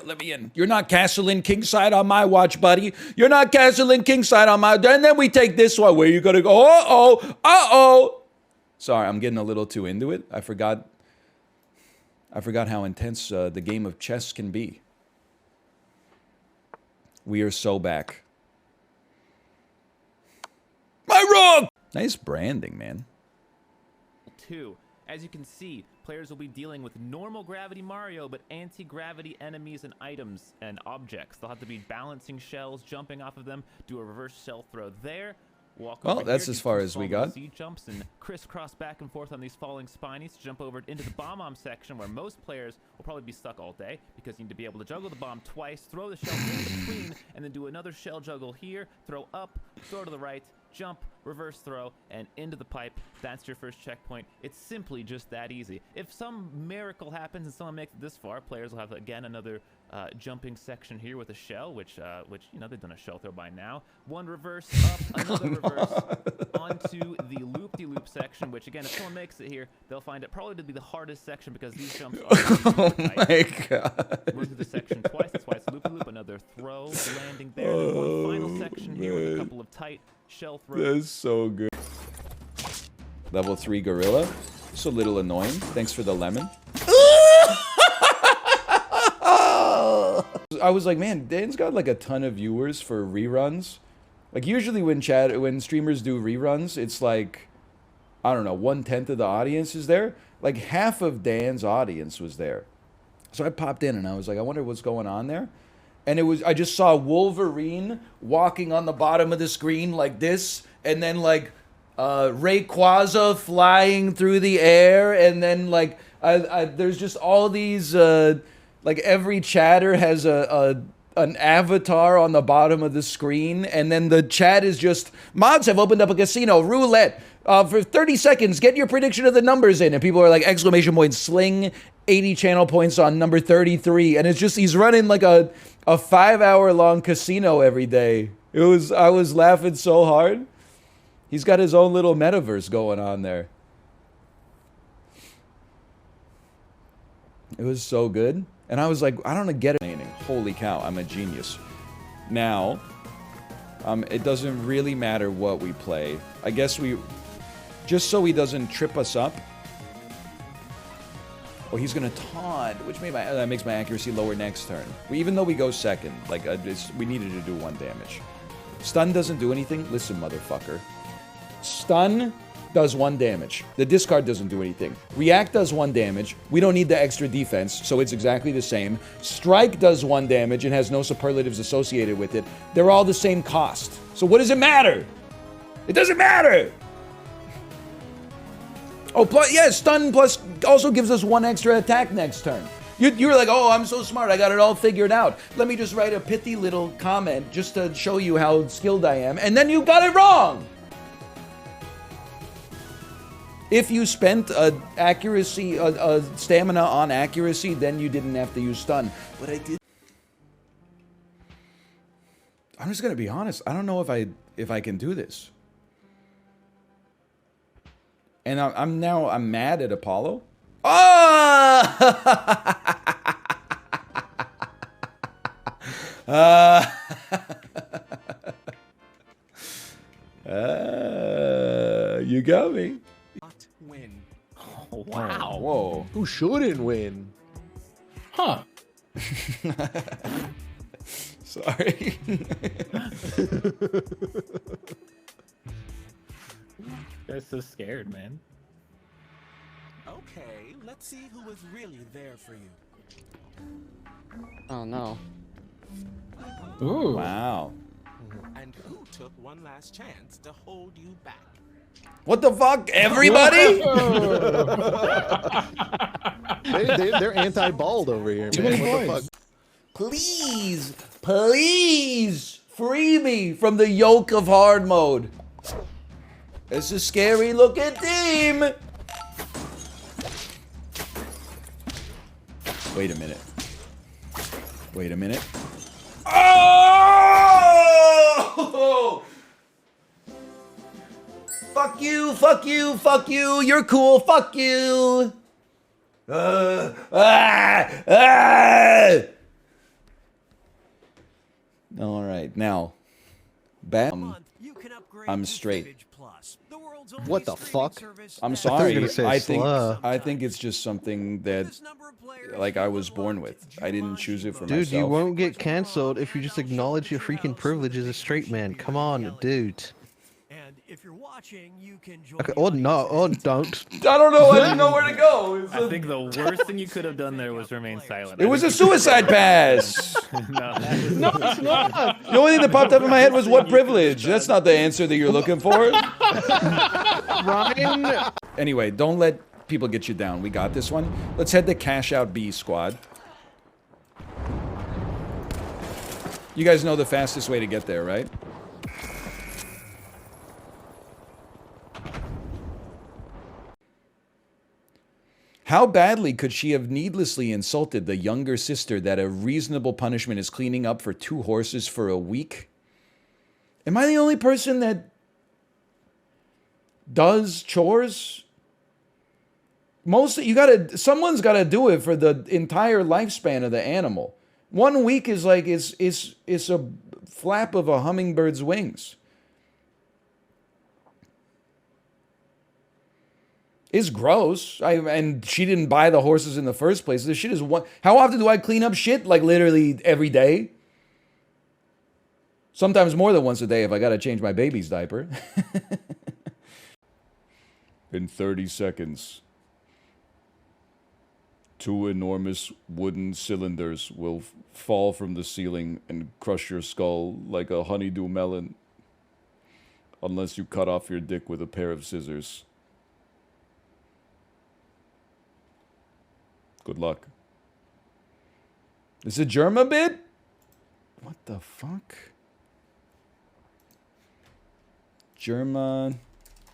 Let me in. You're not castling kingside on my watch, buddy. You're not castling kingside on my... And then we take this one. Where you gonna go? Uh-oh. Sorry, I'm getting a little too into it. I forgot how intense the game of chess can be. We are so back. Am I wrong? Nice branding, man. 2. As you can see, players will be dealing with normal gravity Mario, but anti-gravity enemies and items and objects. They'll have to be balancing shells, jumping off of them, do a reverse shell throw there. Walk over That's here, as far as we got. Z jumps and crisscross back and forth on these falling spinies to jump over into the bomb section where most players will probably be stuck all day because you need to be able to juggle the bomb twice, throw the shell in between, and then do another shell juggle here, throw up, throw to the right, jump, reverse throw, and into the pipe. That's your first checkpoint. It's simply just that easy. If some miracle happens and someone makes it this far, players will have, again, another jumping section here with a shell, which you know, they've done a shell throw by now. One reverse, up, another reverse, onto the loop-de-loop section, which, again, if someone makes it here, they'll find it probably to be the hardest section because these jumps are oh my god. Move to the section twice, that's why it's loop-de-loop, another throw, landing there, then one final section here with a couple of tight shell throws. That's so good. Level 3 gorilla. It's a little annoying. Thanks for the lemon. I was like, man, Dan's got like a ton of viewers for reruns. Like usually when streamers do reruns, it's like, I don't know, 1/10 of the audience is there. Like half of Dan's audience was there. So I popped in and I was like, I wonder what's going on there. And I just saw Wolverine walking on the bottom of the screen like this, and then like Rayquaza flying through the air, and then like there's just all these like every chatter has an avatar on the bottom of the screen, and then the chat is just, mods have opened up a casino, roulette, for 30 seconds, get your prediction of the numbers in, and people are like, exclamation point, sling 80 channel points on number 33, and it's just, he's running like a 5-hour long casino every day. I was laughing so hard. He's got his own little metaverse going on there. It was so good. And I was like, I don't get it. Holy cow, I'm a genius. Now, it doesn't really matter what we play. I guess just so he doesn't trip us up. Oh, he's gonna taunt, which that makes my accuracy lower next turn. Even though we go second, like we needed to do 1 damage. Stun doesn't do anything. Listen, motherfucker. Stun does 1 damage. The discard doesn't do anything. React does 1 damage. We don't need the extra defense, so it's exactly the same. Strike does 1 damage and has no superlatives associated with it. They're all the same cost. So what does it matter? It doesn't matter! Oh, plus, yeah, stun plus also gives us 1 extra attack next turn. You're like, oh, I'm so smart, I got it all figured out. Let me just write a pithy little comment just to show you how skilled I am, and then you got it wrong! If you spent stamina on accuracy, then you didn't have to use stun. But I did. I'm just gonna be honest. I don't know if I can do this. And I'm mad at Apollo. Oh! You got me. Win. Oh, wow. Whoa. Who shouldn't win? Huh. Sorry. They're so scared, man. Okay, let's see who was really there for you. Oh no. Ooh. Wow. And who took one last chance to hold you back? What the fuck? Everybody? They're anti-bald over here, man. What the fuck? Please, please free me from the yoke of hard mode. It's a scary looking team. Wait a minute. Wait a minute. Oh! Fuck you, fuck you, fuck you. You're cool, fuck you. All right, now, bad. You can upgrade I'm to straight. Savage Plus, the world's only What the streaming fuck? service I'm that sorry. gonna say I think sluh. I think it's just something that this number of players like I who was born with. unlocked I didn't choose it for Dude, myself. you won't get canceled if you just acknowledge your freaking privilege as a straight man. Come on, dude. And if you're watching, you can join Okay, the or no, audience. or don't. I don't know. I didn't know where to go. I think the worst thing you could have done there was remain silent. It was a suicide pass. No. No, it's not. The only thing that popped up in my head was what privilege. That's not the answer that you're looking for. Ryan. Anyway, don't let people get you down. We got this one. Let's head to Cash Out B squad. You guys know the fastest way to get there, right? How badly could she have needlessly insulted the younger sister that a reasonable punishment is cleaning up for 2 horses for a week? Am I the only person that does chores? Someone's gotta do it for the entire lifespan of the animal. 1 week is like, it's a flap of a hummingbird's wings. It's gross. And she didn't buy the horses in the first place. This shit is one. How often do I clean up shit? Like literally every day. Sometimes more than once a day if I gotta change my baby's diaper. In 30 seconds, 2 enormous wooden cylinders will fall from the ceiling and crush your skull like a honeydew melon. Unless you cut off your dick with a pair of scissors. Good luck. Is it Jerma bit? What the fuck? Jerma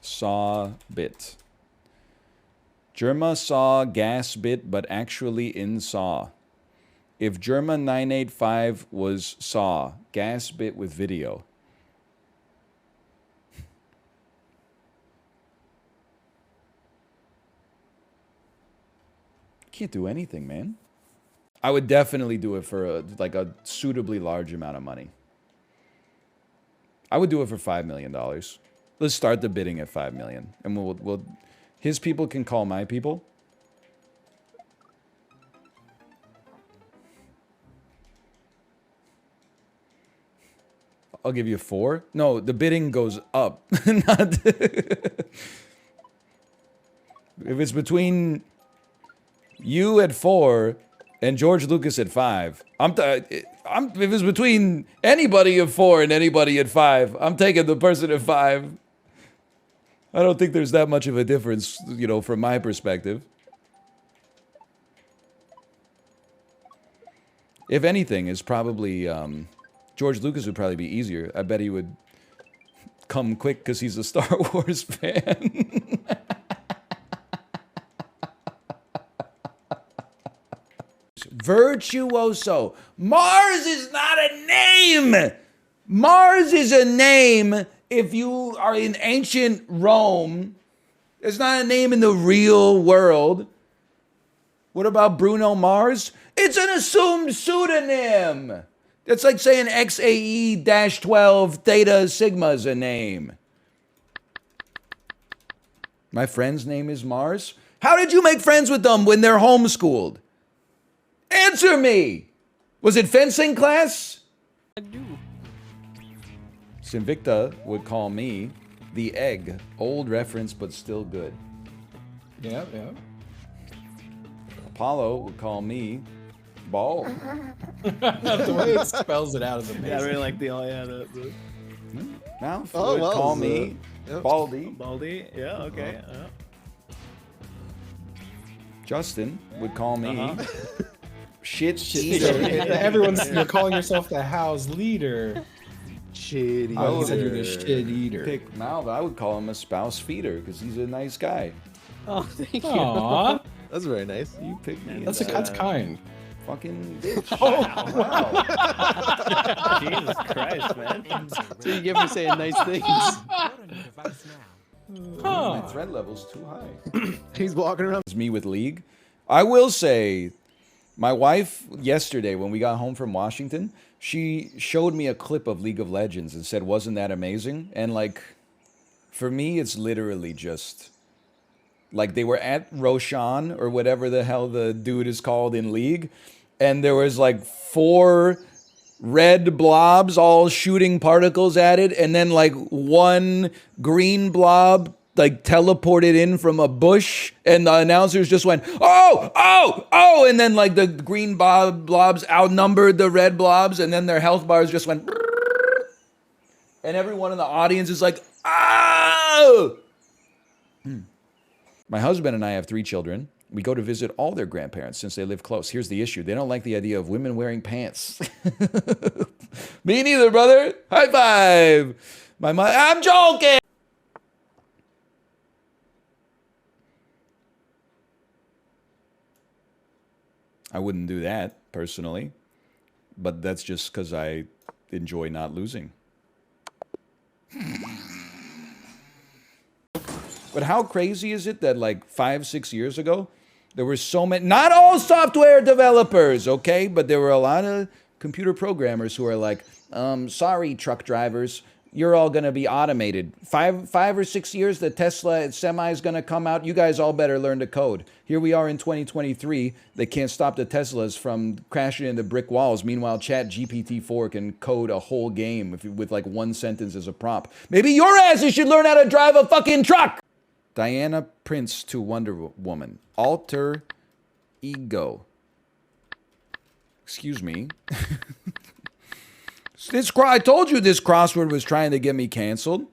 saw bit. Jerma saw gas bit, but actually in saw. If Jerma 985 was saw, gas bit with video. Can't do anything, man. I would definitely do it for a suitably large amount of money. I would do it for $5 million. Let's start the bidding at $5 million, and we'll his people can call my people. I'll give you 4. No, the bidding goes up. Not if it's between you at 4 and George Lucas at 5. If it's between anybody at 4 and anybody at 5, I'm taking the person at 5. I don't think there's that much of a difference, you know, from my perspective. If anything, it's probably George Lucas would probably be easier. I bet he would come quick because he's a Star Wars fan. Virtuoso. Mars is not a name. Mars is a name if you are in ancient Rome. It's not a name in the real world. What about Bruno Mars? It's an assumed pseudonym. It's like saying XAE-12 Theta Sigma is a name. My friend's name is Mars. How did you make friends with them when they're homeschooled? Answer me! Was it fencing class? I do. Sinvicta would call me the egg. Old reference, but still good. Yeah. Apollo would call me ball. The way it spells it out is amazing. Yeah, I really like the Mouth Oh, would well, call me yep. Baldy. Baldy. Yeah, okay. Justin would call me Uh-huh. shit Shit, eater. everyone's you're calling yourself the house leader. Shitty. Oh, you said you're the shit eater. Pick Malv. I would call him a spouse feeder because he's a nice guy. Oh, thank you. Aww, That's very nice. You pick me. that's as that's kind. fucking bitch. Wow. Jesus Christ, man. So you get me saying nice things. My threat level's too high. He's walking around. It's me with League. I will say My wife, yesterday, when we got home from Washington, she showed me a clip of League of Legends and said, wasn't that amazing? And, like, for me, it's literally just... Like, they were at Roshan, or whatever the hell the dude is called in League, and there was, like, 4 red blobs all shooting particles at it, and then, like, 1 green blob like teleported in from a bush, and the announcers just went, oh, oh, oh, and then like the green blobs outnumbered the red blobs, and then their health bars just went, and everyone in the audience is like, oh. My husband and I have 3 children. We go to visit all their grandparents since they live close. Here's the issue. They don't like the idea of women wearing pants. Me neither, brother. High five. I'm joking. I wouldn't do that, personally. But that's just because I enjoy not losing. But how crazy is it that like 5-6 years ago, there were so many, not all software developers, okay? But there were a lot of computer programmers who are like, sorry, truck drivers, you're all going to be automated. 5 or 6 years, the Tesla Semi is going to come out. You guys all better learn to code. Here we are in 2023. They can't stop the Teslas from crashing into brick walls. Meanwhile, ChatGPT-4 can code a whole game with like 1 sentence as a prompt. Maybe your asses should learn how to drive a fucking truck. Diana Prince to Wonder Woman. Alter ego. Excuse me. I told you this crossword was trying to get me canceled.